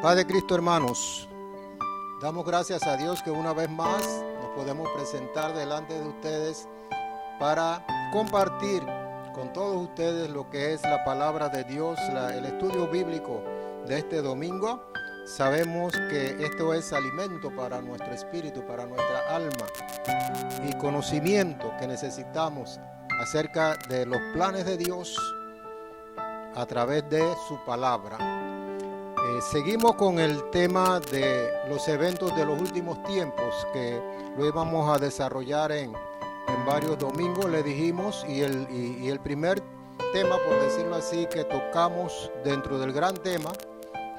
Paz de Cristo, hermanos. Damos gracias a Dios que una vez más nos podemos presentar delante de ustedes para compartir con todos ustedes lo que es la palabra de Dios, el estudio bíblico de este domingo. Sabemos que esto es alimento para nuestro espíritu, para nuestra alma, y conocimiento que necesitamos acerca de los planes de Dios a través de su palabra. Seguimos con el tema de los eventos de los últimos tiempos, que lo íbamos a desarrollar en varios domingos, le dijimos, y el primer tema, por decirlo así, que tocamos dentro del gran tema,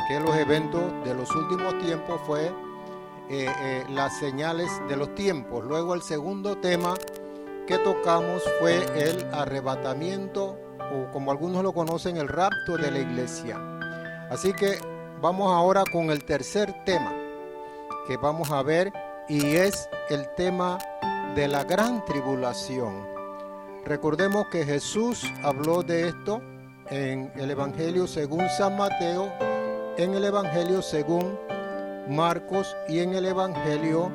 que es los eventos de los últimos tiempos, fue las señales de los tiempos. Luego el segundo tema que tocamos fue el arrebatamiento, o como algunos lo conocen, el rapto de la iglesia. Así que vamos ahora con el tercer tema que vamos a ver, y es el tema de la gran tribulación. Recordemos que Jesús habló de esto en el Evangelio según San Mateo, en el Evangelio según Marcos y en el Evangelio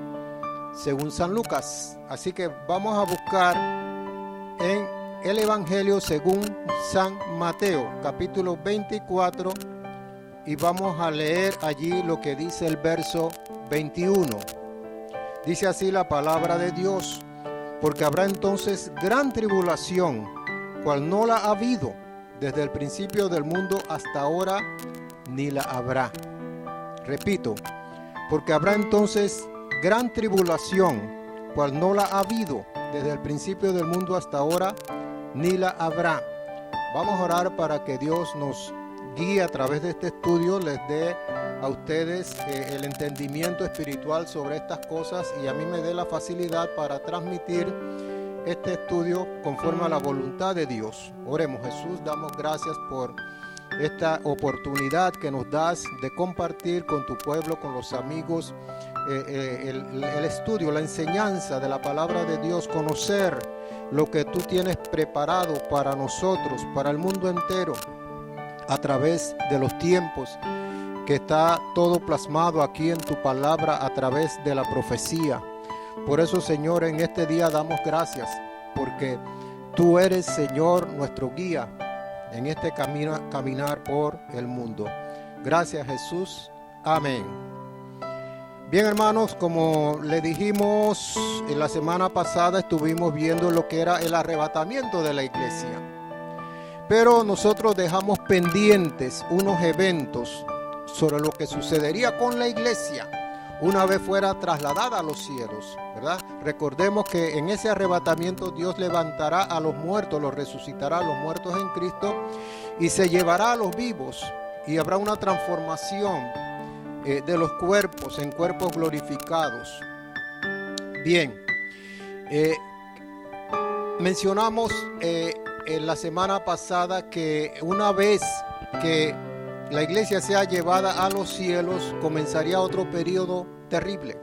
según San Lucas. Así que vamos a buscar en el Evangelio según San Mateo, capítulo 24, y vamos a leer allí lo que dice el verso 21. Dice así la palabra de Dios: porque habrá entonces gran tribulación, cual no la ha habido desde el principio del mundo hasta ahora, ni la habrá. Repito, porque habrá entonces gran tribulación, cual no la ha habido desde el principio del mundo hasta ahora, ni la habrá. Vamos a orar para que Dios nos guíe a través de este estudio, les dé a ustedes el entendimiento espiritual sobre estas cosas, y a mí me dé la facilidad para transmitir este estudio conforme a la voluntad de Dios. Oremos. Jesús, damos gracias por esta oportunidad que nos das de compartir con tu pueblo, con los amigos, el estudio, la enseñanza de la palabra de Dios, conocer lo que tú tienes preparado para nosotros, para el mundo entero, a través de los tiempos, que está todo plasmado aquí en tu palabra a través de la profecía. Por eso, Señor, en este día damos gracias, porque tú eres, Señor, nuestro guía en este caminar por el mundo. Gracias, Jesús. Amén. Bien, hermanos, como le dijimos en la semana pasada, estuvimos viendo lo que era el arrebatamiento de la iglesia. Pero nosotros dejamos pendientes unos eventos sobre lo que sucedería con la iglesia una vez fuera trasladada a los cielos, ¿verdad? Recordemos que en ese arrebatamiento Dios levantará a los muertos, los resucitará a los muertos en Cristo, y se llevará a los vivos, y habrá una transformación de los cuerpos en cuerpos glorificados. Bien, mencionamos en la semana pasada que una vez que la iglesia sea llevada a los cielos, comenzaría otro periodo terrible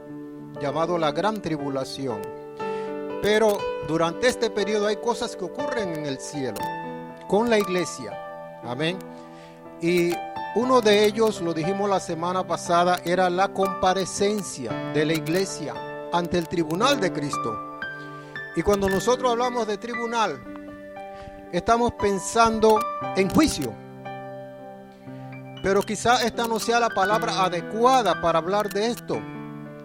llamado la gran tribulación. Pero durante este periodo hay cosas que ocurren en el cielo con la iglesia. Amén. Y uno de ellos, lo dijimos la semana pasada, era la comparecencia de la iglesia ante el tribunal de Cristo. Y cuando nosotros hablamos de tribunal, estamos pensando en juicio. Pero quizá esta no sea la palabra adecuada para hablar de esto.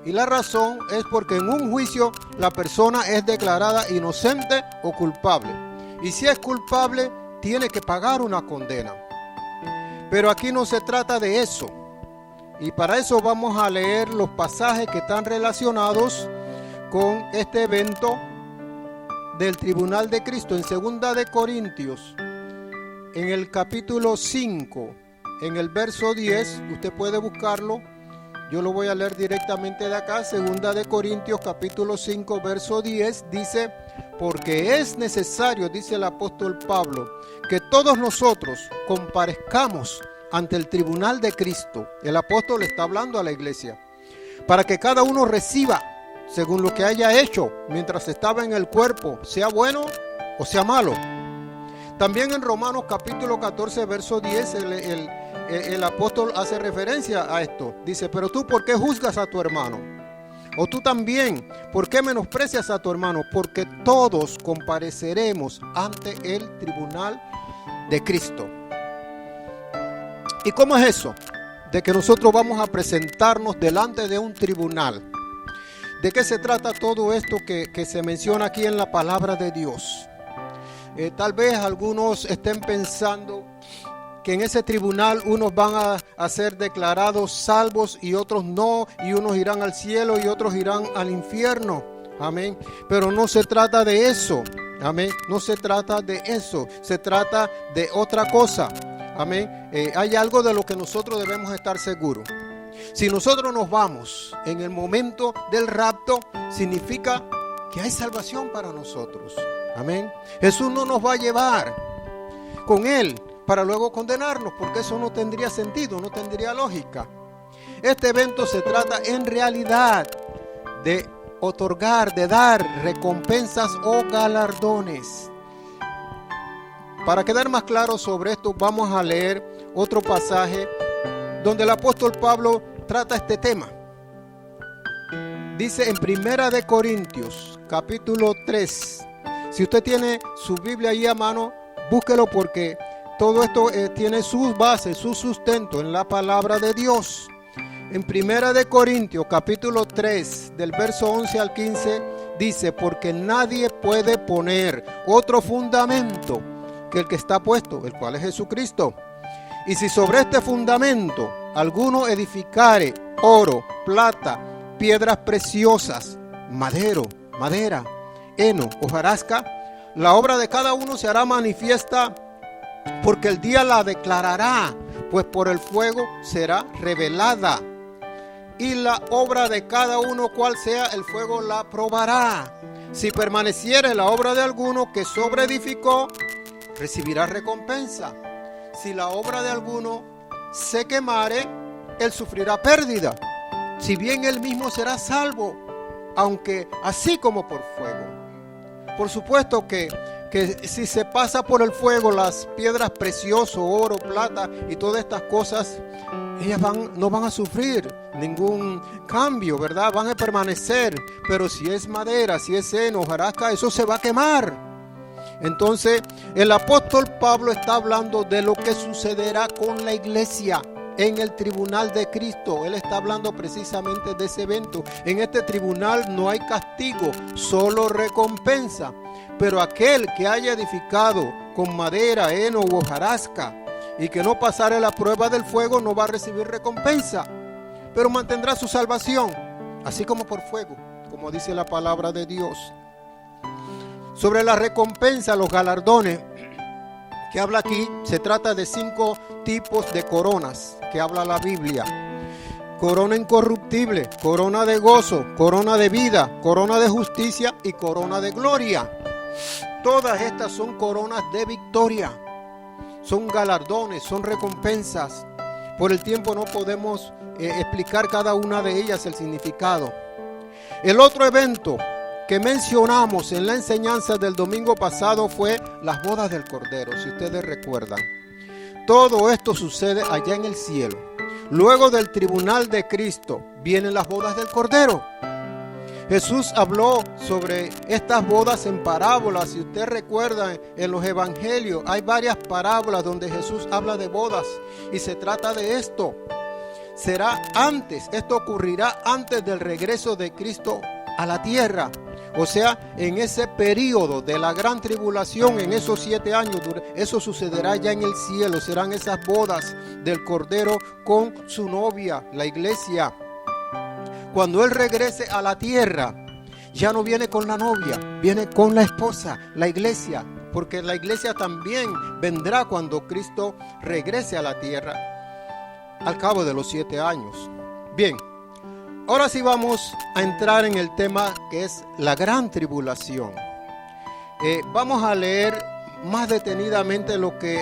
Y la razón es porque en un juicio la persona es declarada inocente o culpable. Y si es culpable, tiene que pagar una condena. Pero aquí no se trata de eso. Y para eso vamos a leer los pasajes que están relacionados con este evento del tribunal de Cristo. En 2 de Corintios, en el capítulo 5, en el verso 10, usted puede buscarlo. Yo lo voy a leer directamente de acá. 2 de Corintios, capítulo 5, verso 10, dice: porque es necesario, dice el apóstol Pablo, que todos nosotros comparezcamos ante el tribunal de Cristo. El apóstol está hablando a la iglesia, para que cada uno reciba según lo que haya hecho mientras estaba en el cuerpo, sea bueno o sea malo. También en Romanos capítulo 14, verso 10, el apóstol hace referencia a esto. Dice, pero tú, ¿por qué juzgas a tu hermano? O tú también, ¿por qué menosprecias a tu hermano? Porque todos compareceremos ante el tribunal de Cristo. ¿Y cómo es eso? De que nosotros vamos a presentarnos delante de un tribunal. ¿De qué se trata todo esto que se menciona aquí en la palabra de Dios? Tal vez algunos estén pensando que en ese tribunal unos van a ser declarados salvos y otros no, y unos irán al cielo y otros irán al infierno. Amén. Pero no se trata de eso. Amén. No se trata de eso. Se trata de otra cosa. Amén. Hay algo de lo que nosotros debemos estar seguros. Si nosotros nos vamos en el momento del rapto, significa que hay salvación para nosotros. Amén. Jesús no nos va a llevar con Él para luego condenarnos, porque eso no tendría sentido, no tendría lógica. Este evento se trata en realidad de otorgar, de dar recompensas o galardones. Para quedar más claro sobre esto, vamos a leer otro pasaje donde el apóstol Pablo trata este tema. Dice en 1 de Corintios, capítulo 3. Si usted tiene su Biblia ahí a mano, búsquelo porque todo esto tiene sus bases, su sustento en la palabra de Dios. En 1 de Corintios, capítulo 3, del verso 11 al 15, dice, porque nadie puede poner otro fundamento que el que está puesto, el cual es Jesucristo. Y si sobre este fundamento alguno edificare oro, plata, piedras preciosas, madera, heno, hojarasca, la obra de cada uno se hará manifiesta, porque el día la declarará, pues por el fuego será revelada. Y la obra de cada uno, cual sea, el fuego la probará. Si permaneciere la obra de alguno que sobreedificó, recibirá recompensa. Si la obra de alguno se quemare, él sufrirá pérdida. Si bien él mismo será salvo, aunque así como por fuego. Por supuesto que si se pasa por el fuego las piedras preciosas, oro, plata y todas estas cosas, ellas no van a sufrir ningún cambio, ¿verdad? Van a permanecer. Pero si es madera, si es heno, hojarasca, eso se va a quemar. Entonces, el apóstol Pablo está hablando de lo que sucederá con la iglesia en el tribunal de Cristo. Él está hablando precisamente de ese evento. En este tribunal no hay castigo, solo recompensa. Pero aquel que haya edificado con madera, heno u hojarasca y que no pasare la prueba del fuego no va a recibir recompensa, pero mantendrá su salvación, así como por fuego, como dice la palabra de Dios. Sobre la recompensa, los galardones que habla aquí, se trata de 5 tipos de coronas que habla la Biblia. Corona incorruptible, corona de gozo, corona de vida, corona de justicia y corona de gloria. Todas estas son coronas de victoria, son galardones, son recompensas. Por el tiempo no podemos explicar cada una de ellas el significado. El otro evento que mencionamos en la enseñanza del domingo pasado fue las bodas del Cordero, si ustedes recuerdan. Todo esto sucede allá en el cielo. Luego del tribunal de Cristo vienen las bodas del Cordero. Jesús habló sobre estas bodas en parábolas. Si usted recuerda, en los evangelios hay varias parábolas donde Jesús habla de bodas y se trata de esto. Será antes, esto ocurrirá antes del regreso de Cristo a la tierra. O sea, en ese periodo de la gran tribulación, en esos 7 años, eso sucederá ya en el cielo. Serán esas bodas del Cordero con su novia, la iglesia. Cuando Él regrese a la tierra, ya no viene con la novia, viene con la esposa, la iglesia. Porque la iglesia también vendrá cuando Cristo regrese a la tierra al cabo de los 7 años. Bien. Ahora sí vamos a entrar en el tema que es la gran tribulación. Vamos a leer más detenidamente lo que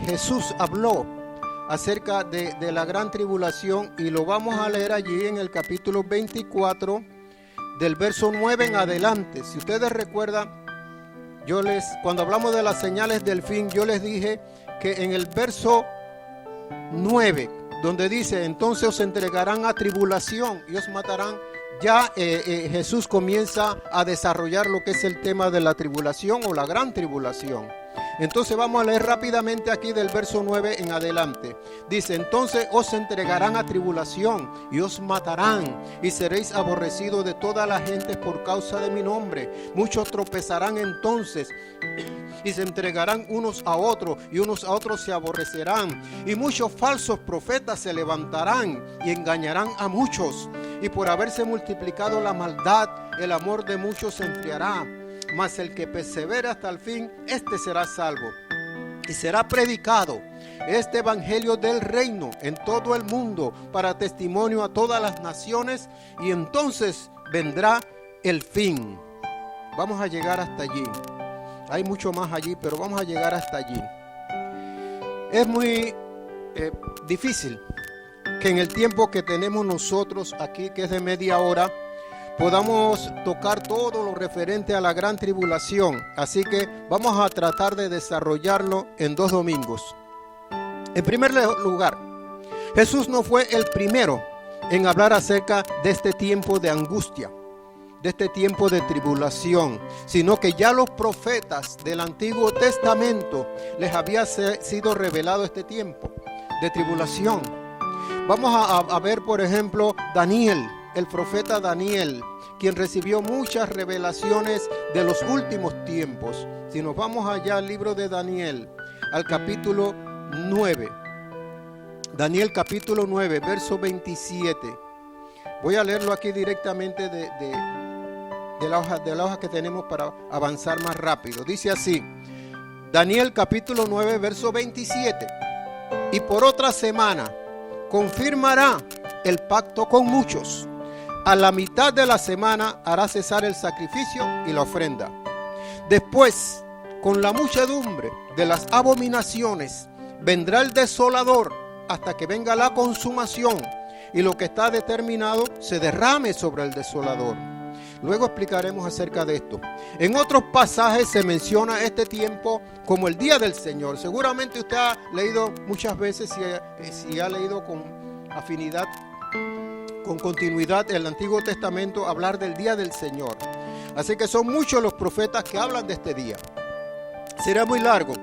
Jesús habló acerca de la gran tribulación y lo vamos a leer allí en el capítulo 24 del verso 9 en adelante. Si ustedes recuerdan, cuando hablamos de las señales del fin, yo les dije que en el verso 9, donde dice, entonces os entregarán a tribulación y os matarán. Ya Jesús comienza a desarrollar lo que es el tema de la tribulación o la gran tribulación. Entonces vamos a leer rápidamente aquí del verso 9 en adelante. Dice, entonces os entregarán a tribulación y os matarán y seréis aborrecidos de toda la gente por causa de mi nombre. Muchos tropezarán entonces y se entregarán unos a otros y unos a otros se aborrecerán. Y muchos falsos profetas se levantarán y engañarán a muchos. Y por haberse multiplicado la maldad, el amor de muchos se enfriará. Mas el que persevere hasta el fin, este será salvo. Y será predicado este evangelio del reino en todo el mundo para testimonio a todas las naciones, y entonces vendrá el fin. Vamos a llegar hasta allí. Hay mucho más allí, pero vamos a llegar hasta allí. Es muy difícil que en el tiempo que tenemos nosotros aquí, que es de media hora, podamos tocar todo lo referente a la gran tribulación. Así que vamos a tratar de desarrollarlo en 2 domingos. En primer lugar, Jesús no fue el primero en hablar acerca de este tiempo de angustia, de este tiempo de tribulación, sino que ya los profetas del Antiguo Testamento les había sido revelado este tiempo de tribulación. Vamos a ver, por ejemplo, Daniel, el profeta Daniel, quien recibió muchas revelaciones de los últimos tiempos. Si nos vamos allá al libro de Daniel, al capítulo 9, Daniel capítulo 9, verso 27. Voy a leerlo aquí directamente de la hoja que tenemos para avanzar más rápido. Dice así, Daniel capítulo 9, verso 27. Y por otra semana confirmará el pacto con muchos. A la mitad de la semana hará cesar el sacrificio y la ofrenda. Después, con la muchedumbre de las abominaciones, vendrá el desolador hasta que venga la consumación y lo que está determinado se derrame sobre el desolador. Luego explicaremos acerca de esto. En otros pasajes se menciona este tiempo como el día del Señor. Seguramente usted ha leído muchas veces, si ha leído con afinidad, con continuidad el Antiguo Testamento, hablar del día del Señor. Así que son muchos los profetas que hablan de este día. Será muy largo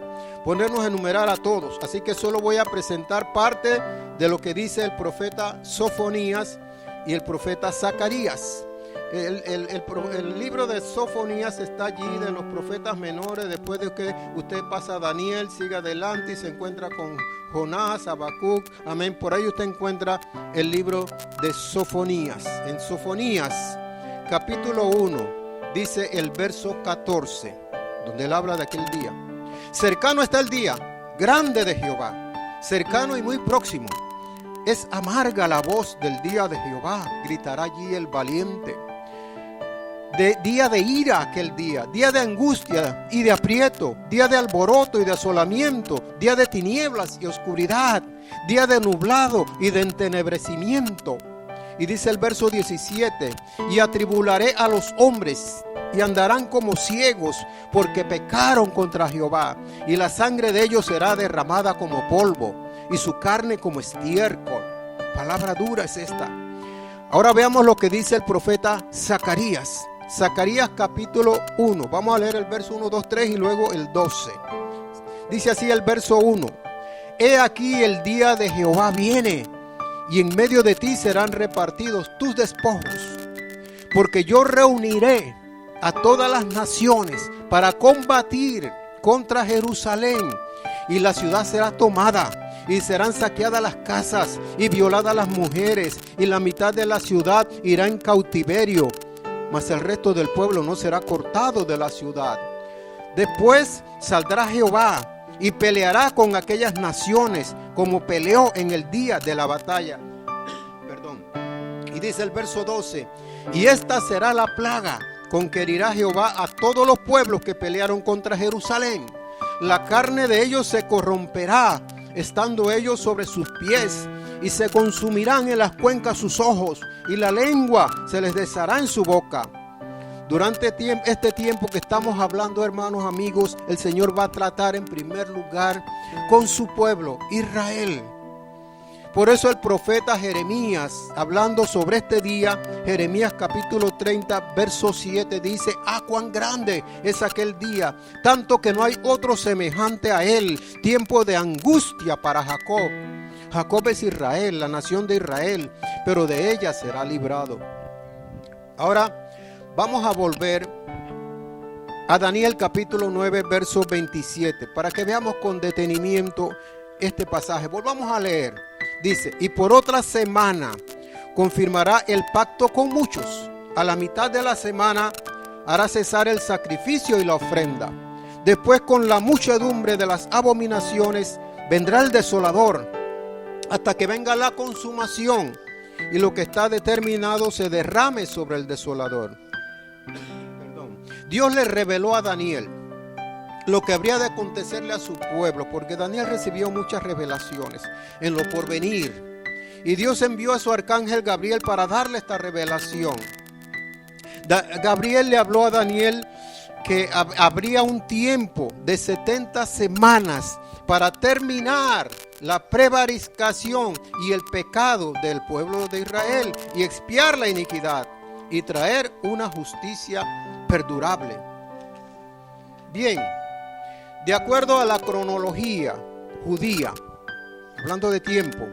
ponernos a enumerar a todos, así que solo voy a presentar parte de lo que dice el profeta Sofonías y el profeta Zacarías. El libro de Sofonías está allí, de los profetas menores. Después de que usted pasa a Daniel, sigue adelante y se encuentra con Jonás, Habacuc, amén. Por ahí usted encuentra el libro de Sofonías. En Sofonías, capítulo 1, dice el verso 14, donde él habla de aquel día. Cercano está el día grande de Jehová, cercano y muy próximo. Es amarga la voz del día de Jehová, gritará allí el valiente. De día de ira aquel día de angustia y de aprieto, día de alboroto y de asolamiento, día de tinieblas y oscuridad, día de nublado y de entenebrecimiento. Y dice el verso 17, y atribularé a los hombres y andarán como ciegos porque pecaron contra Jehová, y la sangre de ellos será derramada como polvo y su carne como estiércol. Palabra dura es esta. Ahora veamos lo que dice el profeta Zacarías. Zacarías capítulo 1. Vamos a leer el verso 1, 2, 3 y luego el 12. Dice así el verso 1. He aquí el día de Jehová viene, y en medio de ti serán repartidos tus despojos. Porque yo reuniré a todas las naciones para combatir contra Jerusalén, y la ciudad será tomada, y serán saqueadas las casas y violadas las mujeres, y la mitad de la ciudad irá en cautiverio, mas el resto del pueblo no será cortado de la ciudad. Después saldrá Jehová y peleará con aquellas naciones como peleó en el día de la batalla. Y dice el verso 12, y esta será la plaga con que herirá Jehová a todos los pueblos que pelearon contra Jerusalén. La carne de ellos se corromperá, estando ellos sobre sus pies, y se consumirán en las cuencas sus ojos, y la lengua se les deshará en su boca. Durante este tiempo que estamos hablando, hermanos, amigos, el Señor va a tratar en primer lugar con su pueblo, Israel. Por eso el profeta Jeremías, hablando sobre este día, Jeremías capítulo 30, verso 7, dice: cuán grande es aquel día, tanto que no hay otro semejante a él, tiempo de angustia para Jacob. Jacob es Israel, la nación de Israel, pero de ella será librado. Ahora vamos a volver a Daniel capítulo 9, verso 27, para que veamos con detenimiento este pasaje. Volvamos a leer. Dice: y por otra semana confirmará el pacto con muchos. A la mitad de la semana hará cesar el sacrificio y la ofrenda. Después, con la muchedumbre de las abominaciones, vendrá el desolador, hasta que venga la consumación y lo que está determinado se derrame sobre el desolador. Dios le reveló a Daniel lo que habría de acontecerle a su pueblo, porque Daniel recibió muchas revelaciones en lo porvenir. Y Dios envió a su arcángel Gabriel para darle esta revelación. Gabriel le habló a Daniel que habría un tiempo de 70 semanas para terminar la prevaricación y el pecado del pueblo de Israel y expiar la iniquidad y traer una justicia perdurable. Bien, de acuerdo a la cronología judía, hablando de tiempo,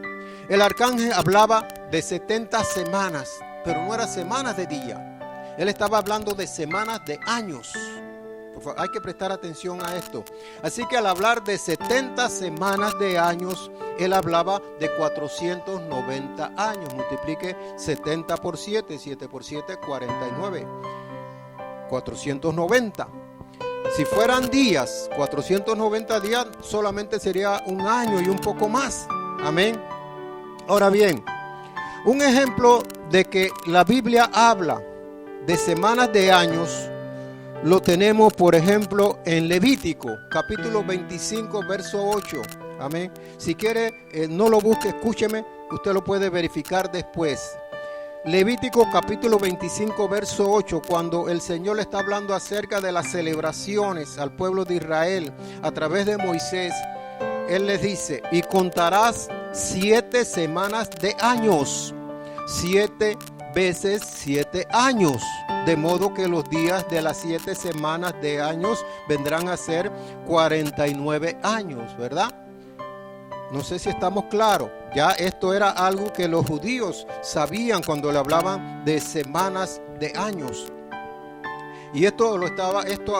el arcángel hablaba de 70 semanas, pero no eran semanas de día. Él estaba hablando de semanas de años. Hay que prestar atención a esto. Así que al hablar de 70 semanas de años, él hablaba de 490 años. Multiplique 70 por 7, 7 por 7, 49. 490. Si fueran días, 490 días, solamente sería un año y un poco más. Amén. Ahora bien, un ejemplo de que la Biblia habla de semanas de años lo tenemos, por ejemplo, en Levítico, capítulo 25, verso 8. Amén. Si quiere, no lo busque, escúcheme, usted lo puede verificar después. Levítico capítulo 25, verso 8, cuando el Señor le está hablando acerca de las celebraciones al pueblo de Israel a través de Moisés, Él les dice: y contarás 7 semanas de años, 7 veces 7 años, de modo que los días de las 7 semanas de años vendrán a ser 49 años, ¿verdad? No sé si estamos claros. Ya esto era algo que los judíos sabían cuando le hablaban de semanas de años. Y esto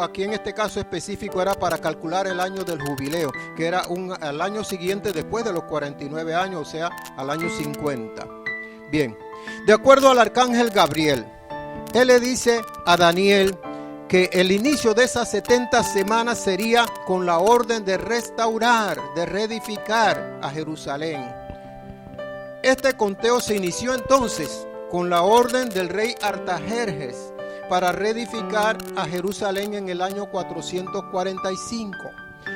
aquí en este caso específico era para calcular el año del jubileo, que era al año siguiente después de los 49 años, o sea, al año 50. Bien, de acuerdo al arcángel Gabriel, él le dice a Daniel que el inicio de esas 70 semanas sería con la orden de restaurar, de reedificar a Jerusalén. Este conteo se inició entonces con la orden del rey Artajerjes para reedificar a Jerusalén en el año 445.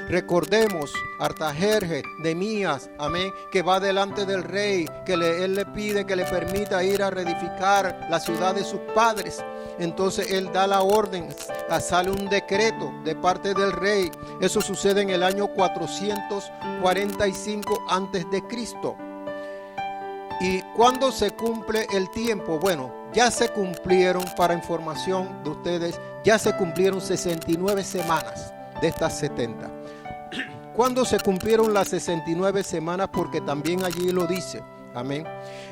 Recordemos, Artajerjes, Nehemías, amén, que va delante del rey, que él le pide que le permita ir a reedificar la ciudad de sus padres. Entonces él da la orden, sale un decreto de parte del rey. Eso sucede en el año 445 antes de Cristo. ¿Y cuándo se cumple el tiempo? Bueno, ya se cumplieron, para información de ustedes, ya se cumplieron 69 semanas de estas 70. ¿Cuándo se cumplieron las 69 semanas? Porque también allí lo dice. Amén.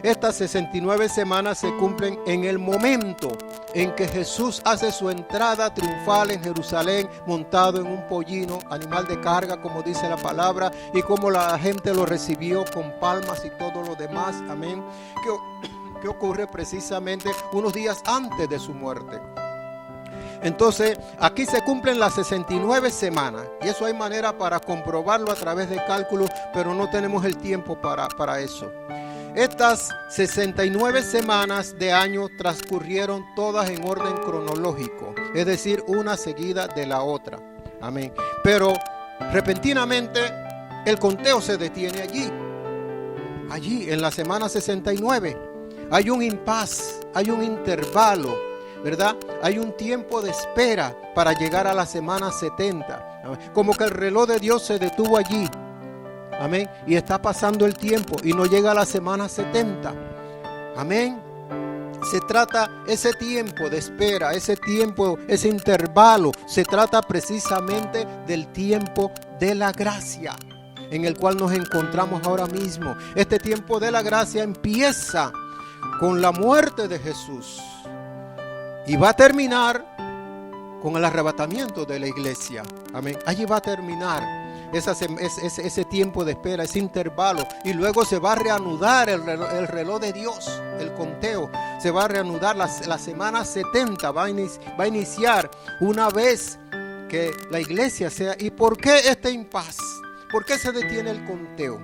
Estas 69 semanas se cumplen en el momento en que Jesús hace su entrada triunfal en Jerusalén, montado en un pollino, animal de carga, como dice la palabra, y como la gente lo recibió con palmas y todo lo demás. Amén. ¿Qué ocurre precisamente unos días antes de su muerte? Entonces, aquí se cumplen las 69 semanas. Y eso hay manera para comprobarlo a través de cálculos, pero no tenemos el tiempo para eso. Estas 69 semanas de año transcurrieron todas en orden cronológico, es decir, una seguida de la otra. Amén. Pero repentinamente el conteo se detiene allí. Allí en la semana 69 hay un impas, hay un intervalo, ¿verdad? Hay un tiempo de espera para llegar a la semana 70. Como que el reloj de Dios se detuvo allí. Amén. Y está pasando el tiempo y no llega a la semana 70. Amén. Se trata ese tiempo de espera, ese tiempo, ese intervalo, se trata precisamente del tiempo de la gracia en el cual nos encontramos ahora mismo. Este tiempo de la gracia empieza con la muerte de Jesús y va a terminar con el arrebatamiento de la iglesia. Amén. Allí va a terminar ese tiempo de espera, ese intervalo, y luego se va a reanudar el reloj de Dios, el conteo. Se va a reanudar la semana 70, va a iniciar una vez que la iglesia sea. ¿Y por qué este impas? ¿Por qué se detiene el conteo?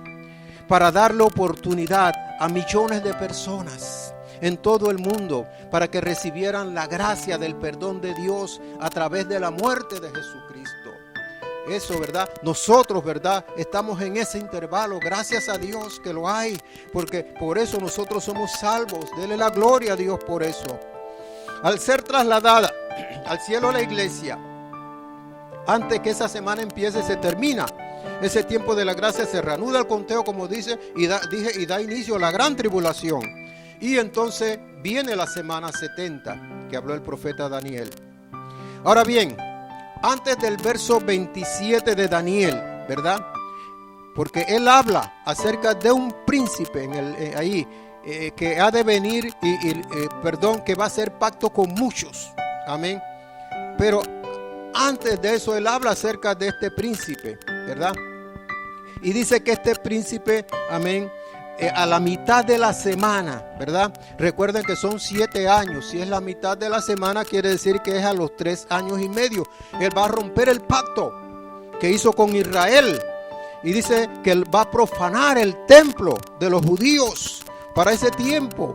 Para darle oportunidad a millones de personas en todo el mundo para que recibieran la gracia del perdón de Dios a través de la muerte de Jesucristo. Eso, ¿verdad? Nosotros, ¿verdad? Estamos en ese intervalo. Gracias a Dios que lo hay, porque por eso nosotros somos salvos. Dele la gloria a Dios por eso. Al ser trasladada al cielo la iglesia, antes que esa semana empiece, se termina ese tiempo de la gracia, se reanuda el conteo, como dice, y da inicio a la gran tribulación. Y entonces viene la semana 70 que habló el profeta Daniel. Ahora bien, antes del verso 27 de Daniel, ¿verdad? Porque él habla acerca de un príncipe que ha de venir que va a hacer pacto con muchos. Amén. Pero antes de eso él habla acerca de este príncipe, ¿verdad? Y dice que este príncipe, amén, a la mitad de la semana, ¿verdad? Recuerden que son 7 años. Si es la mitad de la semana, quiere decir que es a los 3 años y medio. Él va a romper el pacto que hizo con Israel. Y dice que él va a profanar el templo de los judíos. Para ese tiempo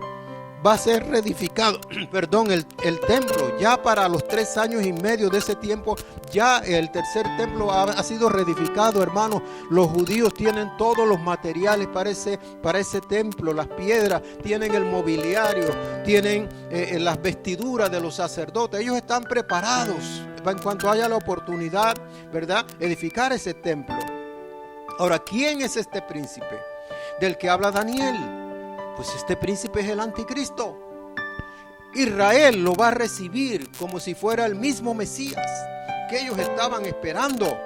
va a ser reedificado, el templo. Ya para los 3 años y medio de ese tiempo, ya el tercer templo ha sido reedificado, hermanos. Los judíos tienen todos los materiales para ese templo, las piedras, tienen el mobiliario, tienen las vestiduras de los sacerdotes. Ellos están preparados en cuanto haya la oportunidad, ¿verdad?, edificar ese templo. Ahora, ¿quién es este príncipe del que habla Daniel? Pues este príncipe es el anticristo. Israel lo va a recibir como si fuera el mismo Mesías que ellos estaban esperando.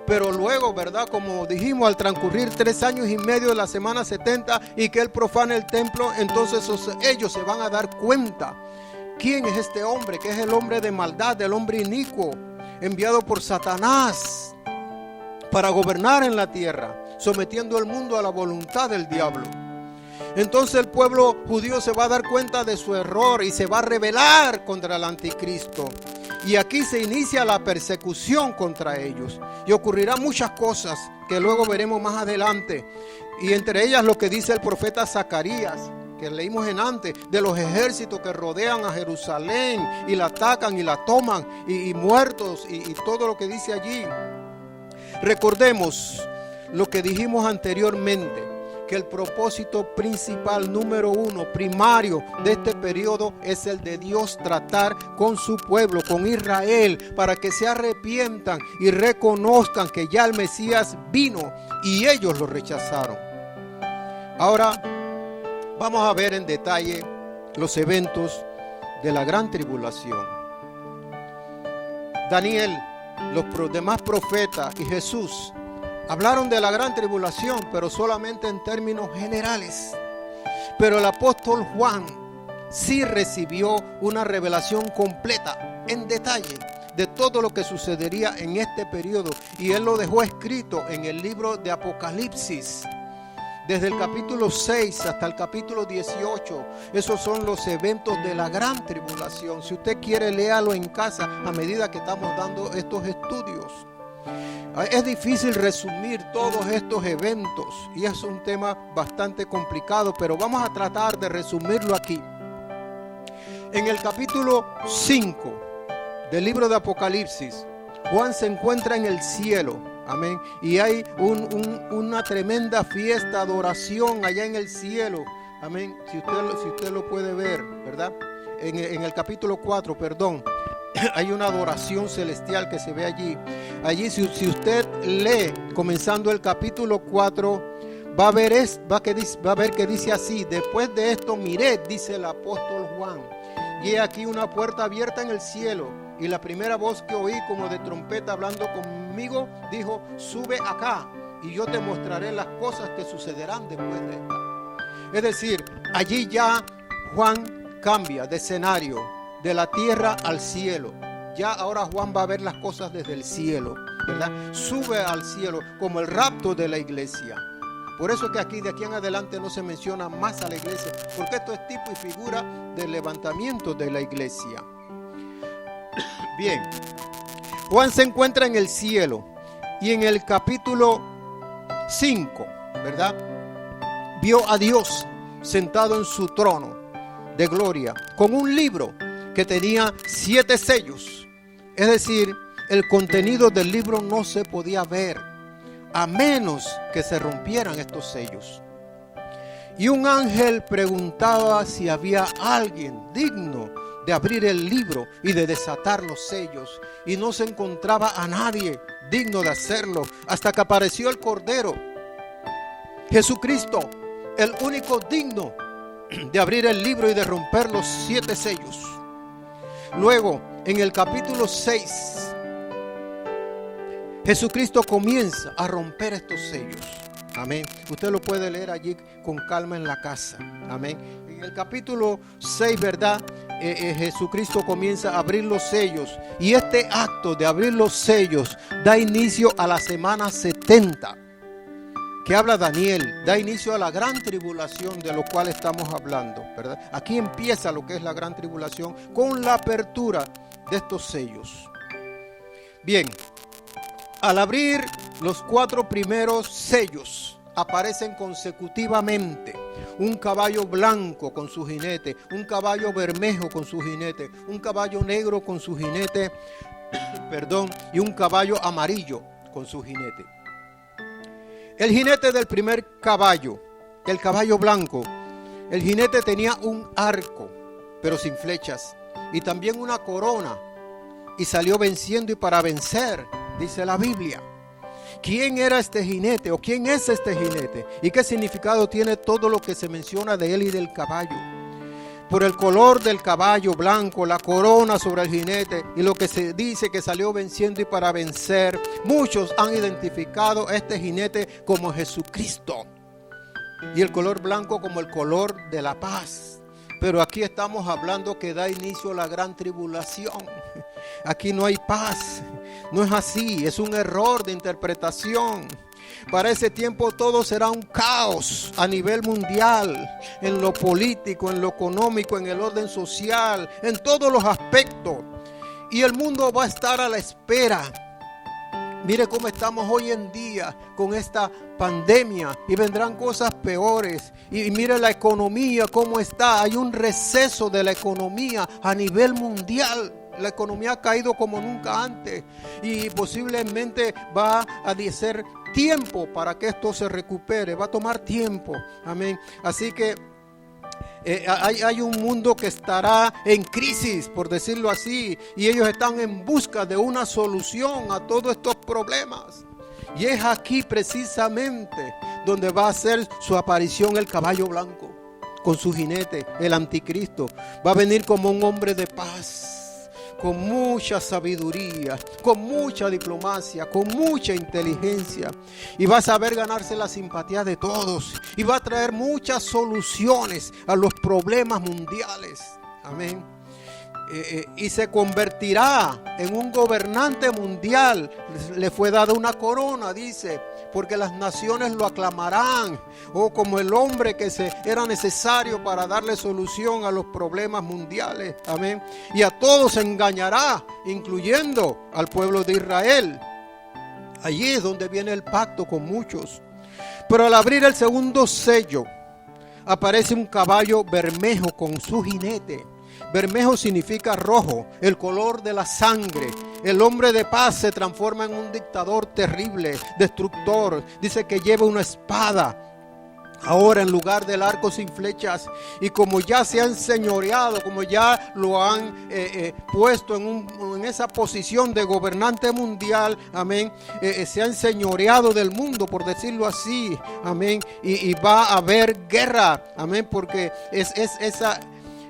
Pero luego, ¿verdad?, como dijimos, al transcurrir 3 años y medio de la semana 70 y que él profane el templo, entonces ellos se van a dar cuenta quién es este hombre, que es el hombre de maldad, el hombre inicuo, enviado por Satanás para gobernar en la tierra, sometiendo el mundo a la voluntad del diablo. Entonces el pueblo judío se va a dar cuenta de su error y se va a rebelar contra el anticristo. Y aquí se inicia la persecución contra ellos. Y ocurrirán muchas cosas que luego veremos más adelante. Y entre ellas lo que dice el profeta Zacarías, que leímos en antes, de los ejércitos que rodean a Jerusalén y la atacan y la toman, y muertos y todo lo que dice allí. Recordemos lo que dijimos anteriormente, que el propósito principal, número 1, primario de este periodo es el de Dios tratar con su pueblo, con Israel, para que se arrepientan y reconozcan que ya el Mesías vino y ellos lo rechazaron. Ahora vamos a ver en detalle los eventos de la gran tribulación. Daniel, los demás profetas y Jesús hablaron de la gran tribulación, pero solamente en términos generales. Pero el apóstol Juan sí recibió una revelación completa, en detalle, de todo lo que sucedería en este periodo. Y él lo dejó escrito en el libro de Apocalipsis. Desde el capítulo 6 hasta el capítulo 18, esos son los eventos de la gran tribulación. Si usted quiere, léalo en casa a medida que estamos dando estos estudios. Es difícil resumir todos estos eventos y es un tema bastante complicado, pero vamos a tratar de resumirlo aquí. En el capítulo 5 del libro de Apocalipsis, Juan se encuentra en el cielo, amén, y hay una tremenda fiesta, adoración allá en el cielo, amén, si usted lo puede ver, ¿verdad? En el capítulo 4, perdón. hay una adoración celestial que se ve allí. Allí si usted lee comenzando el capítulo 4, va a ver que dice así: después de esto miré, dice el apóstol Juan, y he aquí una puerta abierta en el cielo, y la primera voz que oí como de trompeta hablando conmigo dijo: sube acá y yo te mostraré las cosas que sucederán después de esta. Es decir, allí ya Juan cambia de escenario, de la tierra al cielo. Ya ahora Juan va a ver las cosas desde el cielo, ¿verdad? Sube al cielo como el rapto de la iglesia. Por eso que de aquí en adelante no se menciona más a la iglesia, porque esto es tipo y figura del levantamiento de la iglesia. Bien, Juan se encuentra en el cielo y en el capítulo 5, ¿verdad? Vio a Dios sentado en su trono de gloria con un libro que tenía 7 sellos. Es decir, el contenido del libro no se podía ver a menos que se rompieran estos sellos. Y un ángel preguntaba si había alguien digno de abrir el libro y de desatar los sellos, y no se encontraba a nadie digno de hacerlo, hasta que apareció el Cordero, Jesucristo, el único digno de abrir el libro y de romper los 7 sellos. Luego, en el capítulo 6, Jesucristo comienza a romper estos sellos. Amén. Usted lo puede leer allí con calma en la casa. Amén. En el capítulo 6, ¿verdad? Jesucristo comienza a abrir los sellos. Y este acto de abrir los sellos da inicio a la semana 70. Que habla Daniel, da inicio a la gran tribulación de lo cual estamos hablando, ¿verdad? Aquí empieza lo que es la gran tribulación con la apertura de estos sellos. Bien, al abrir los 4 primeros sellos, aparecen consecutivamente un caballo blanco con su jinete, un caballo bermejo con su jinete, un caballo negro con su jinete, y un caballo amarillo con su jinete. El jinete del primer caballo, el caballo blanco, el jinete tenía un arco, pero sin flechas, y también una corona, y salió venciendo y para vencer, dice la Biblia. ¿Quién era este jinete o quién es este jinete? ¿Y qué significado tiene todo lo que se menciona de él y del caballo? Por el color del caballo blanco, la corona sobre el jinete y lo que se dice que salió venciendo y para vencer, muchos han identificado a este jinete como Jesucristo y el color blanco como el color de la paz. Pero aquí estamos hablando que da inicio a la gran tribulación. Aquí no hay paz, no es así, es un error de interpretación. Para ese tiempo todo será un caos a nivel mundial, en lo político, en lo económico, en el orden social, en todos los aspectos. Y el mundo va a estar a la espera. Mire cómo estamos hoy en día con esta pandemia y vendrán cosas peores. Y mire la economía cómo está. Hay un receso de la economía a nivel mundial. La economía ha caído como nunca antes y posiblemente va a ser tiempo para que esto se recupere. Va a tomar tiempo. Amén. Así que hay un mundo que estará en crisis, por decirlo así, y ellos están en busca de una solución a todos estos problemas. Y es aquí precisamente donde va a hacer su aparición el caballo blanco con su jinete, el anticristo. Va a venir como un hombre de paz, con mucha sabiduría, con mucha diplomacia, con mucha inteligencia, y va a saber ganarse la simpatía de todos y va a traer muchas soluciones a los problemas mundiales. Amén. Y se convertirá en un gobernante mundial. Le fue dada una corona, dice, porque las naciones lo aclamarán, como el hombre que era necesario para darle solución a los problemas mundiales. Amén. Y a todos engañará, incluyendo al pueblo de Israel. Allí es donde viene el pacto con muchos. Pero al abrir el segundo sello, aparece un caballo bermejo con su jinete. Bermejo significa rojo, el color de la sangre. El hombre de paz se transforma en un dictador terrible, destructor. Dice que lleva una espada ahora en lugar del arco sin flechas, y como ya se han enseñoreado, como ya lo han puesto en esa posición de gobernante mundial, amén, se ha enseñoreado del mundo, por decirlo así, amén, y va a haber guerra, amén, porque esa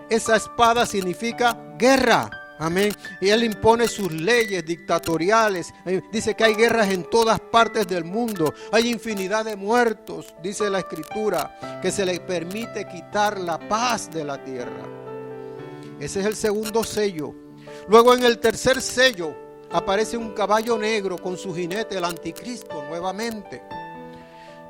espada significa guerra. Amén. Y Él impone sus leyes dictatoriales. Dice que hay guerras en todas partes del mundo. Hay infinidad de muertos, dice la Escritura, que se le permite quitar la paz de la tierra. Ese es el segundo sello. Luego en el tercer sello aparece un caballo negro con su jinete, el anticristo, nuevamente.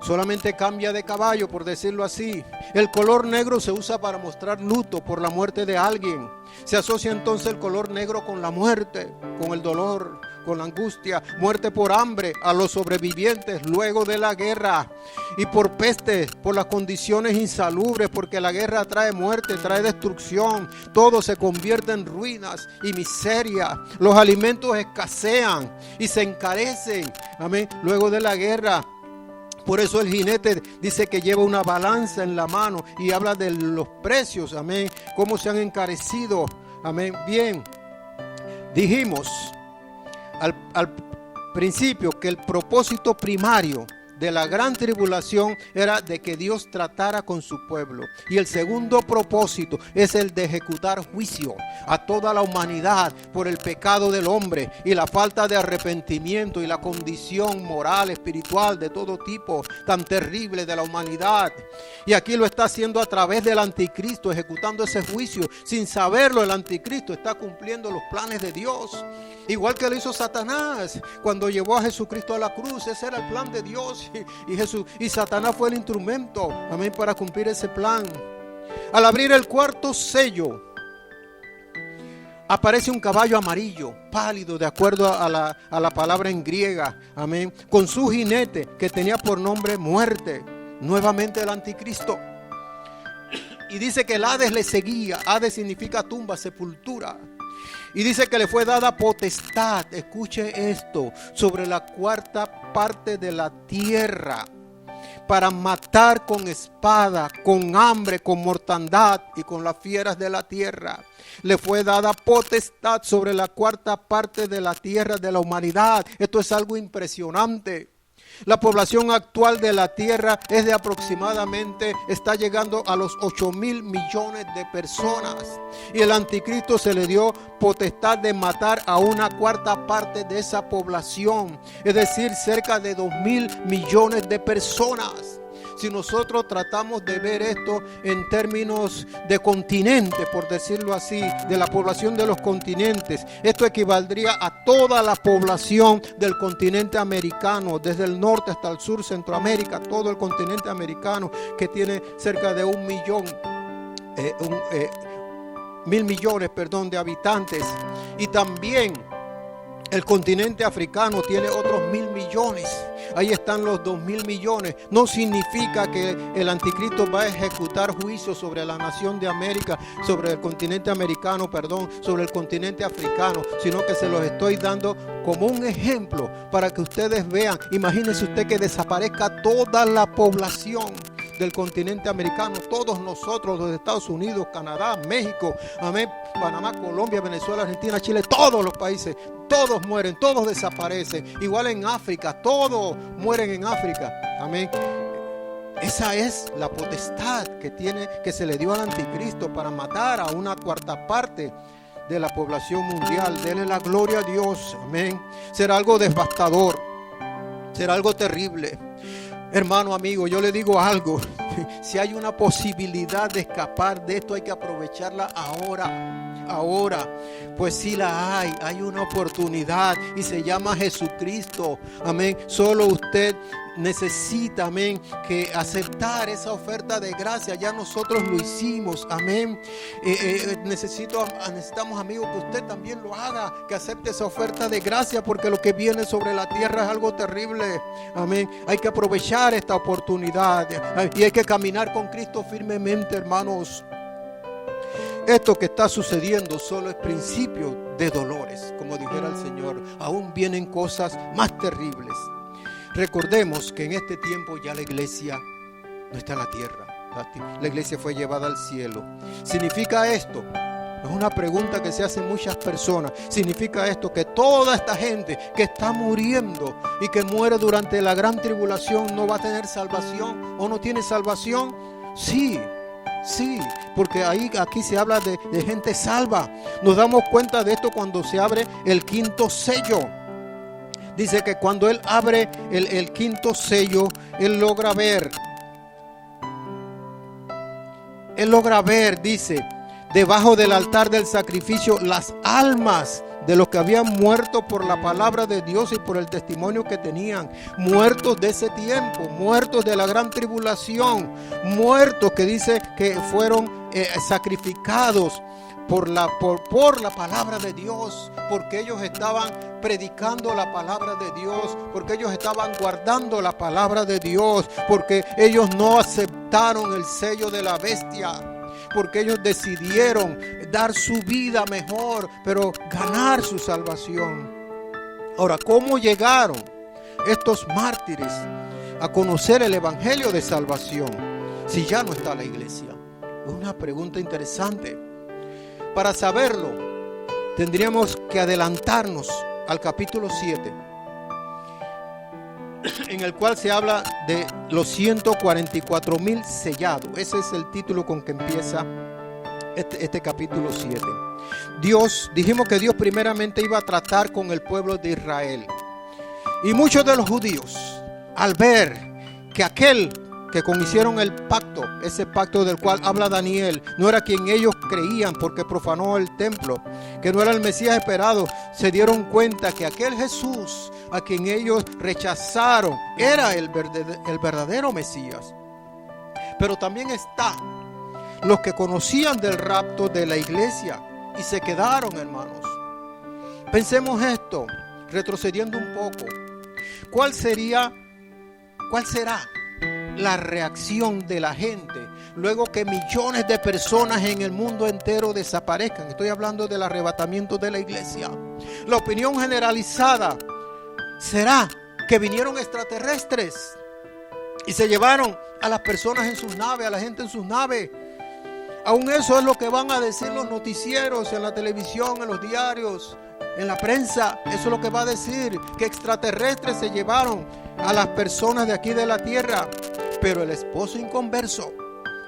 Solamente cambia de caballo, por decirlo así. El color negro se usa para mostrar luto por la muerte de alguien. Se asocia entonces el color negro con la muerte, con el dolor, con la angustia. Muerte por hambre a los sobrevivientes luego de la guerra. Y por peste, por las condiciones insalubres, porque la guerra trae muerte, trae destrucción. Todo se convierte en ruinas y miseria. Los alimentos escasean y se encarecen. Amén. Luego de la guerra. Por eso el jinete dice que lleva una balanza en la mano y habla de los precios, amén, cómo se han encarecido, amén. Bien, dijimos al principio que el propósito primario de la gran tribulación era de que Dios tratara con su pueblo. Y el segundo propósito es el de ejecutar juicio a toda la humanidad por el pecado del hombre y la falta de arrepentimiento y la condición moral, espiritual de todo tipo tan terrible de la humanidad. Y aquí lo está haciendo a través del anticristo, ejecutando ese juicio. Sin saberlo, el anticristo está cumpliendo los planes de Dios. Igual que lo hizo Satanás cuando llevó a Jesucristo a la cruz. Ese era el plan de Dios. Y Satanás fue el instrumento, amén, para cumplir ese plan. Al abrir el cuarto sello, aparece un caballo amarillo, pálido, de acuerdo a la palabra en griega, amén, con su jinete que tenía por nombre muerte, nuevamente el anticristo. Y dice que el Hades le seguía. Hades significa tumba, sepultura. Y dice que le fue dada potestad, escuche esto, sobre la cuarta parte de la tierra, para matar con espada, con hambre, con mortandad y con las fieras de la tierra. Le fue dada potestad sobre la cuarta parte de la tierra de la humanidad. Esto es algo impresionante. La población actual de la tierra es de aproximadamente, está llegando a los 8,000 millones de personas. Y el anticristo se le dio potestad de matar a una cuarta parte de esa población. Es decir, cerca de 2,000 millones de personas. Si nosotros tratamos de ver esto en términos de continente, por decirlo así, de la población de los continentes, esto equivaldría a toda la población del continente americano, desde el norte hasta el sur, Centroamérica, todo el continente americano, que tiene cerca de 1,000 millones de habitantes. Y también el continente africano tiene otros 1,000 millones. Ahí están los 2,000 millones. No significa que el anticristo va a ejecutar juicio sobre la nación de América, sobre el continente americano, sobre el continente africano, sino que se los estoy dando como un ejemplo para que ustedes vean. Imagínense usted que desaparezca toda la población del continente americano, todos nosotros, los Estados Unidos, Canadá, México, amén, Panamá, Colombia, Venezuela, Argentina, Chile, todos los países, todos mueren, todos desaparecen. Igual en África, todos mueren en África, amén. Esa es la potestad que se le dio al anticristo para matar a una cuarta parte de la población mundial. Denle la gloria a Dios, amén. Será algo devastador, será algo terrible. Hermano, amigo, yo le digo algo. Si hay una posibilidad de escapar de esto, hay que aprovecharla ahora. Pues sí la hay una oportunidad y se llama Jesucristo. Amén. Solo usted necesita, amén, que aceptar esa oferta de gracia. Ya nosotros lo hicimos, amén. Necesitamos, amigo, que usted también lo haga, que acepte esa oferta de gracia, porque lo que viene sobre la tierra es algo terrible, amén. Hay que aprovechar esta oportunidad y hay que caminar con Cristo firmemente, hermanos. Esto que está sucediendo solo es principio de dolores, como dijera el Señor. Aún vienen cosas más terribles. Recordemos que en este tiempo ya la iglesia no está en la tierra. La iglesia fue llevada al cielo. ¿Significa esto? Es una pregunta que se hacen muchas personas. ¿Significa esto que toda esta gente que está muriendo y que muere durante la gran tribulación no va a tener salvación o no tiene salvación? Sí, porque aquí se habla de gente salva. Nos damos cuenta de esto cuando se abre el quinto sello. Dice que cuando Él abre el quinto sello, Él logra ver, dice, debajo del altar del sacrificio, las almas de los que habían muerto por la palabra de Dios y por el testimonio que tenían, muertos de ese tiempo, muertos de la gran tribulación, muertos que dice que fueron sacrificados por la palabra de Dios, porque ellos estaban predicando la palabra de Dios, porque ellos estaban guardando la palabra de Dios, porque ellos no aceptaron el sello de la bestia, porque ellos decidieron dar su vida mejor, pero ganar su salvación. Ahora, ¿cómo llegaron estos mártires a conocer el evangelio de salvación si ya no está la iglesia? Es una pregunta interesante. Para saberlo, tendríamos que adelantarnos al capítulo 7, en el cual se habla de los 144,000 sellados. Ese es el título con que empieza este capítulo 7. Dijimos que Dios primeramente iba a tratar con el pueblo de Israel. Y muchos de los judíos, al ver que aquel que hicieron el pacto, ese pacto del cual habla Daniel, no era quien ellos creían porque profanó el templo, que no era el Mesías esperado, se dieron cuenta que aquel Jesús a quien ellos rechazaron era el verdadero Mesías. Pero también está los que conocían del rapto de la iglesia y se quedaron, hermanos. Pensemos esto, retrocediendo un poco. ¿Cuál será la reacción de la gente luego que millones de personas en el mundo entero desaparezcan? Estoy hablando del arrebatamiento de la iglesia. La opinión generalizada será que vinieron extraterrestres y se llevaron a las personas en sus naves, a la gente en sus naves. Aún eso es lo que van a decir los noticieros, en la televisión, en los diarios, en la prensa. Eso es lo que va a decir, que extraterrestres se llevaron a las personas de aquí de la tierra. Pero el esposo inconverso,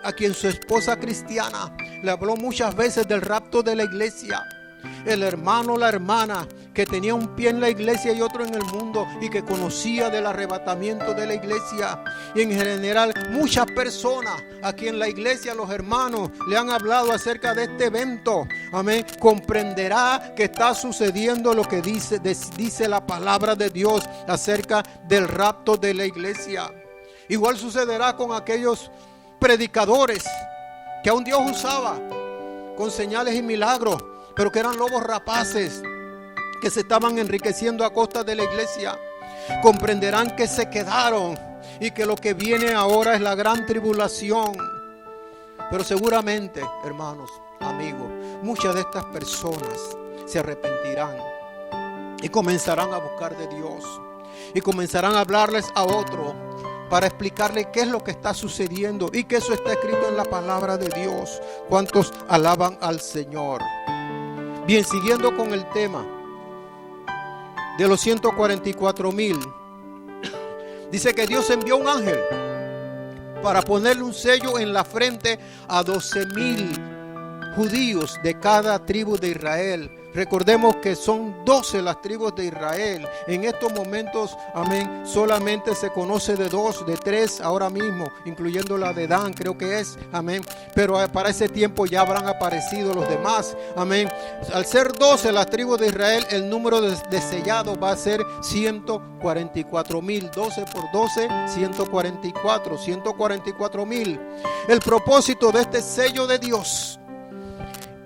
a quien su esposa cristiana le habló muchas veces del rapto de la iglesia, el hermano o la hermana que tenía un pie en la iglesia y otro en el mundo y que conocía del arrebatamiento de la iglesia, y en general muchas personas a quien la iglesia, los hermanos le han hablado acerca de este evento, amén, comprenderá que está sucediendo lo que dice la palabra de Dios acerca del rapto de la iglesia. Igual sucederá con aquellos predicadores que aún Dios usaba con señales y milagros, pero que eran lobos rapaces que se estaban enriqueciendo a costa de la iglesia. Comprenderán que se quedaron y que lo que viene ahora es la gran tribulación. Pero seguramente, hermanos, amigos, muchas de estas personas se arrepentirán y comenzarán a buscar de Dios y comenzarán a hablarles a otros para explicarle qué es lo que está sucediendo y que eso está escrito en la palabra de Dios. ¿Cuántos alaban al Señor? Bien, siguiendo con el tema de los 144,000, dice que Dios envió un ángel para ponerle un sello en la frente a 12,000 judíos de cada tribu de Israel. Recordemos que son 12 las tribus de Israel. En estos momentos, amén, solamente se conoce de 2, de 3 ahora mismo, incluyendo la de Dan, creo que es, amén. Pero para ese tiempo ya habrán aparecido los demás, amén. Al ser 12 las tribus de Israel, el número de sellados va a ser 144,000. 12 por 12, 144,000. El propósito de este sello de Dios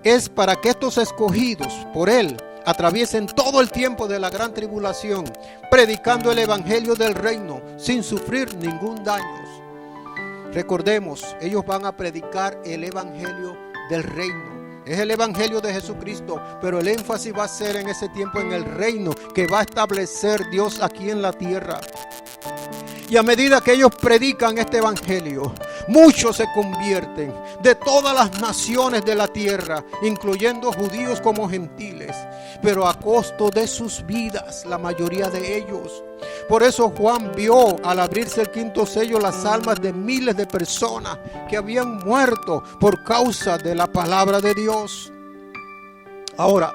es para que estos escogidos por Él atraviesen todo el tiempo de la gran tribulación, predicando el evangelio del reino sin sufrir ningún daño. Recordemos, ellos van a predicar el evangelio del reino. Es el evangelio de Jesucristo, pero el énfasis va a ser en ese tiempo en el reino que va a establecer Dios aquí en la tierra. Y a medida que ellos predican este evangelio, muchos se convierten de todas las naciones de la tierra, incluyendo judíos como gentiles, pero a costo de sus vidas, la mayoría de ellos. Por eso Juan vio al abrirse el quinto sello las almas de miles de personas que habían muerto por causa de la palabra de Dios. Ahora,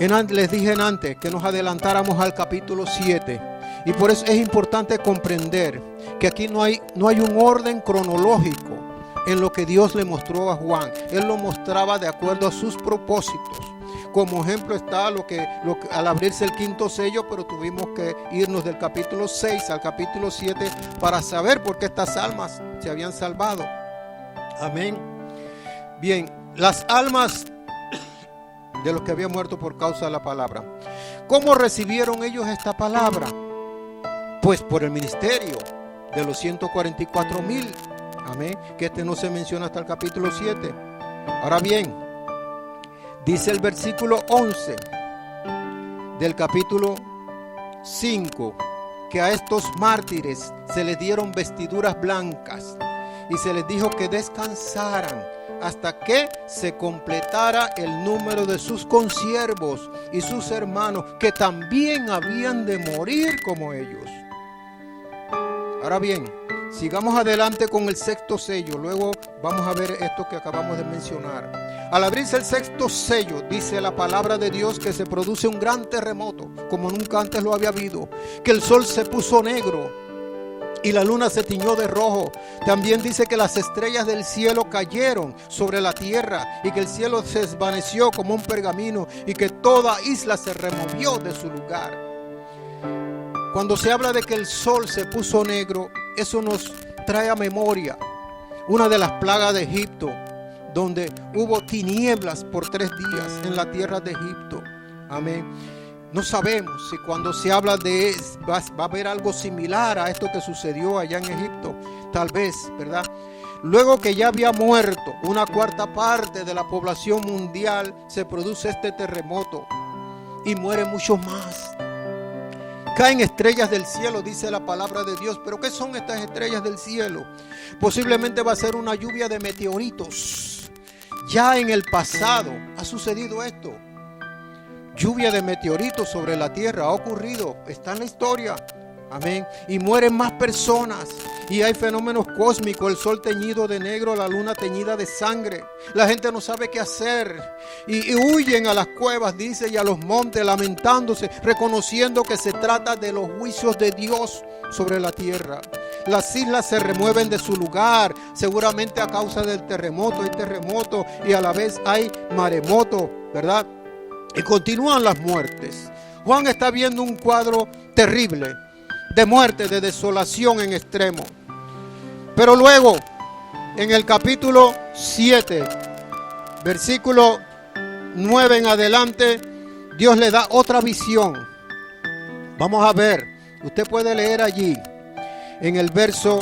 les dije antes que nos adelantáramos al capítulo 7. Y por eso es importante comprender que aquí no hay un orden cronológico en lo que Dios le mostró a Juan. Él lo mostraba de acuerdo a sus propósitos. Como ejemplo está lo que al abrirse el quinto sello, pero tuvimos que irnos del capítulo 6 al capítulo 7 para saber por qué estas almas se habían salvado. Amén. Bien, las almas de los que habían muerto por causa de la palabra. ¿Cómo recibieron ellos esta palabra? Pues por el ministerio de los 144,000. Amén. Que no se menciona hasta el capítulo 7. Ahora bien, dice el versículo 11 del capítulo 5 que a estos mártires se les dieron vestiduras blancas y se les dijo que descansaran hasta que se completara el número de sus consiervos y sus hermanos que también habían de morir como ellos. Ahora bien, sigamos adelante con el sexto sello. Luego vamos a ver esto que acabamos de mencionar. Al abrirse el sexto sello, dice la palabra de Dios que se produce un gran terremoto, como nunca antes lo había habido. Que el sol se puso negro y la luna se tiñó de rojo. También dice que las estrellas del cielo cayeron sobre la tierra y que el cielo se desvaneció como un pergamino y que toda isla se removió de su lugar. Cuando se habla de que el sol se puso negro, eso nos trae a memoria una de las plagas de Egipto, donde hubo tinieblas por 3 días en la tierra de Egipto. Amén. No sabemos si cuando se habla de va a haber algo similar a esto que sucedió allá en Egipto. Tal vez, ¿verdad? Luego que ya había muerto una 1/4 parte de la población mundial, se produce este terremoto y mueren muchos más. Caen estrellas del cielo, dice la palabra de Dios. ¿Pero qué son estas estrellas del cielo? Posiblemente va a ser una lluvia de meteoritos. Ya en el pasado ha sucedido esto. Lluvia de meteoritos sobre la tierra ha ocurrido, está en la historia. Amén. Y mueren más personas. Y hay fenómenos cósmicos, el sol teñido de negro, la luna teñida de sangre. La gente no sabe qué hacer. Y huyen a las cuevas, dice, y a los montes, lamentándose, reconociendo que se trata de los juicios de Dios sobre la tierra. Las islas se remueven de su lugar, seguramente a causa del terremoto. Hay terremoto y a la vez hay maremoto, ¿verdad? Y continúan las muertes. Juan está viendo un cuadro terrible de muerte, de desolación en extremo. Pero luego, en el capítulo 7, versículo 9 en adelante, Dios le da otra visión. Vamos a ver, usted puede leer allí, en el verso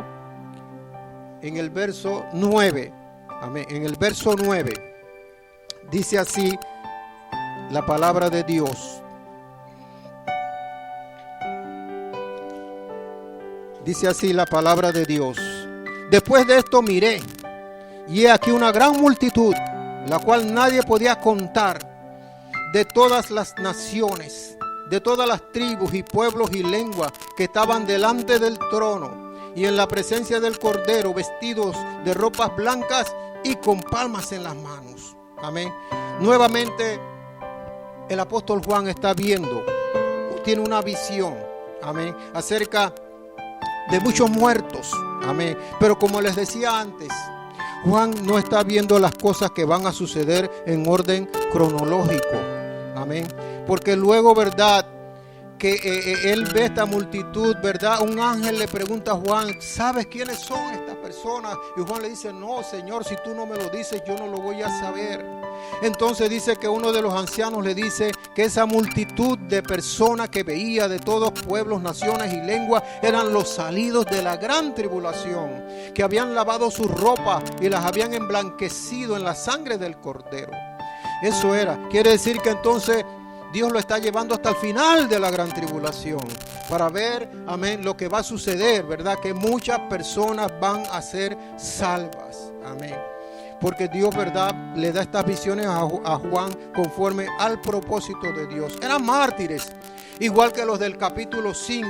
9, amén, en el verso 9, dice así la palabra de Dios. Dice así la palabra de Dios. Después de esto miré, y he aquí una gran multitud, la cual nadie podía contar, de todas las naciones, de todas las tribus y pueblos y lenguas que estaban delante del trono y en la presencia del Cordero, vestidos de ropas blancas y con palmas en las manos. Amén. Nuevamente el apóstol Juan está viendo, tiene una visión, amén, acerca de muchos muertos, amén. Pero como les decía antes, Juan no está viendo las cosas que van a suceder en orden cronológico, amén. Porque luego, verdad, que él ve esta multitud, verdad, un ángel le pregunta a Juan, ¿sabes quiénes son estas personas? Y Juan le dice, no, Señor, si tú no me lo dices, yo no lo voy a saber. Entonces dice que uno de los ancianos le dice que esa multitud de personas que veía de todos pueblos, naciones y lenguas eran los salidos de la gran tribulación, que habían lavado sus ropas y las habían emblanquecido en la sangre del Cordero. Eso era, quiere decir que entonces Dios lo está llevando hasta el final de la gran tribulación. para ver, amén, lo que va a suceder, ¿verdad? Que muchas personas van a ser salvas, amén. Porque Dios, ¿verdad?, le da estas visiones a Juan conforme al propósito de Dios. Eran mártires, igual que los del capítulo 5,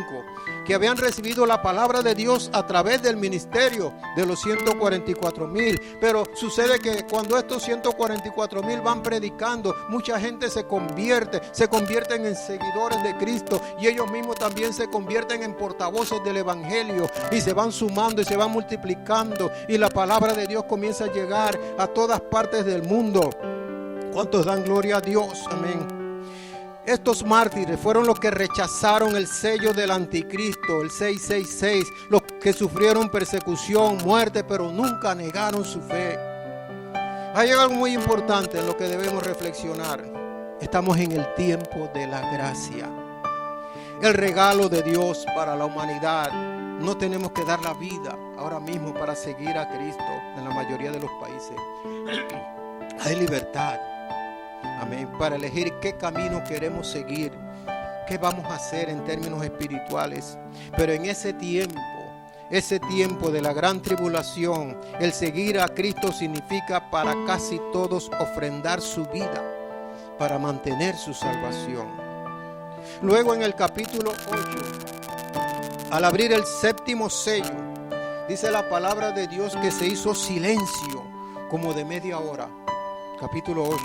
que habían recibido la palabra de Dios a través del ministerio de los 144,000. Pero sucede que cuando estos 144,000 van predicando, mucha gente se convierten en seguidores de Cristo, y ellos mismos también se convierten en portavoces del evangelio, y se van sumando y se van multiplicando, y la palabra de Dios comienza a llegar a todas partes del mundo. ¿Cuántos dan gloria a Dios? Amén. Estos mártires fueron los que rechazaron el sello del anticristo, el 666, los que sufrieron persecución, muerte, pero nunca negaron su fe. Hay algo muy importante en lo que debemos reflexionar. Estamos en el tiempo de la gracia, el regalo de Dios para la humanidad. No tenemos que dar la vida ahora mismo para seguir a Cristo en la mayoría de los países. Hay libertad. Amén. Para elegir qué camino queremos seguir, qué vamos a hacer en términos espirituales. Pero en ese tiempo de la gran tribulación, el seguir a Cristo significa para casi todos ofrendar su vida para mantener su salvación. Luego en el capítulo 8, al abrir el 7º sello, dice la palabra de Dios que se hizo silencio como de media hora. Capítulo 8.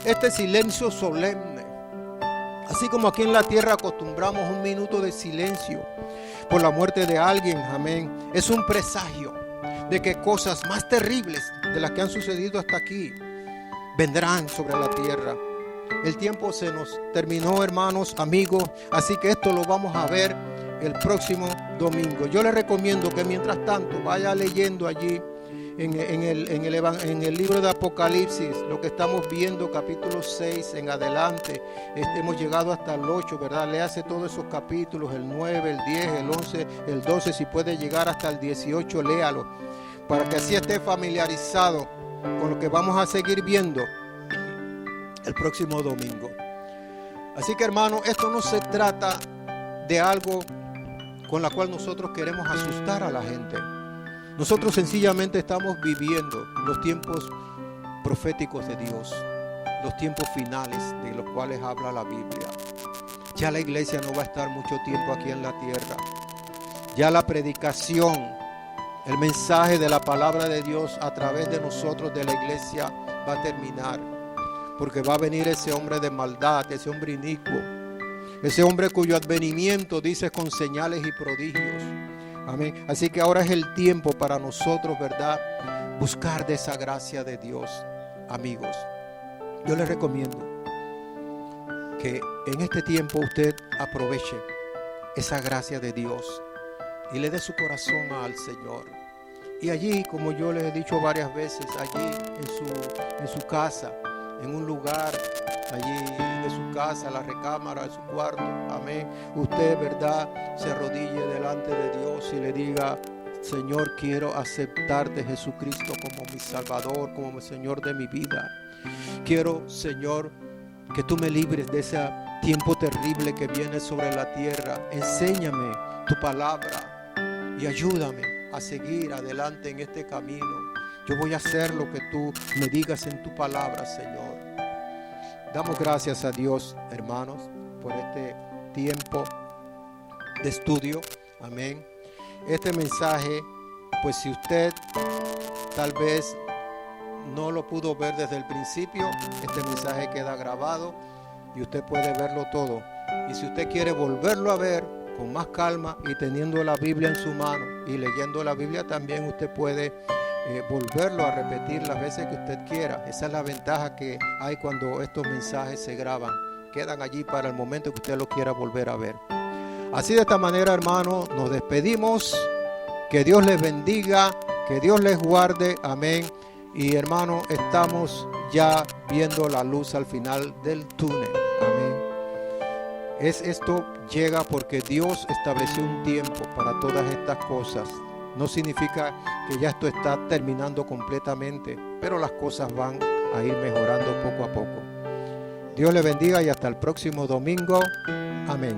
Este silencio solemne, así como aquí en la tierra acostumbramos un minuto de silencio por la muerte de alguien, amén, es un presagio de que cosas más terribles de las que han sucedido hasta aquí vendrán sobre la tierra. El tiempo se nos terminó, hermanos, amigos, así que esto lo vamos a ver el próximo domingo. Yo les recomiendo que mientras tanto vaya leyendo allí en el libro de Apocalipsis, lo que estamos viendo, capítulo 6 en adelante. Hemos llegado hasta el 8, ¿verdad? Léase todos esos capítulos, el 9, el 10, el 11, el 12, si puede llegar hasta el 18, léalo, para que así esté familiarizado con lo que vamos a seguir viendo el próximo domingo. Así que, hermano, esto no se trata de algo con la cual nosotros queremos asustar a la gente. Nosotros sencillamente estamos viviendo los tiempos proféticos de Dios, los tiempos finales de los cuales habla la Biblia. Ya la iglesia no va a estar mucho tiempo aquí en la tierra. Ya la predicación, el mensaje de la palabra de Dios a través de nosotros, de la iglesia, va a terminar. Porque va a venir ese hombre de maldad, ese hombre inicuo, ese hombre cuyo advenimiento dice con señales y prodigios. Amén. Así que ahora es el tiempo para nosotros, ¿verdad?, buscar de esa gracia de Dios, amigos. Yo les recomiendo que en este tiempo usted aproveche esa gracia de Dios y le dé su corazón al Señor. Y allí, como yo les he dicho varias veces, allí en su casa, en un lugar allí de su casa, la recámara, de su cuarto, amén, usted, ¿verdad?, se arrodille delante de Dios y le diga: Señor, quiero aceptarte, Jesucristo, como mi Salvador, como mi Señor de mi vida. Quiero, Señor, que tú me libres de ese tiempo terrible que viene sobre la tierra. Enséñame tu palabra y ayúdame a seguir adelante en este camino. Yo voy a hacer lo que tú me digas en tu palabra, Señor. Damos gracias a Dios, hermanos, por este tiempo de estudio. Amén. Este mensaje, pues si usted tal vez no lo pudo ver desde el principio, este mensaje queda grabado y usted puede verlo todo. Y si usted quiere volverlo a ver con más calma y teniendo la Biblia en su mano y leyendo la Biblia también, usted puede volverlo a repetir las veces que usted quiera. Esa es la ventaja que hay cuando estos mensajes se graban. Quedan allí para el momento que usted lo quiera volver a ver. Así, de esta manera, hermano, nos despedimos. Que Dios les bendiga, que Dios les guarde. Amén. Y, hermano, estamos ya viendo la luz al final del túnel. Amén. Esto llega porque Dios estableció un tiempo para todas estas cosas. No significa que ya esto está terminando completamente, pero las cosas van a ir mejorando poco a poco. Dios le bendiga y hasta el próximo domingo. Amén.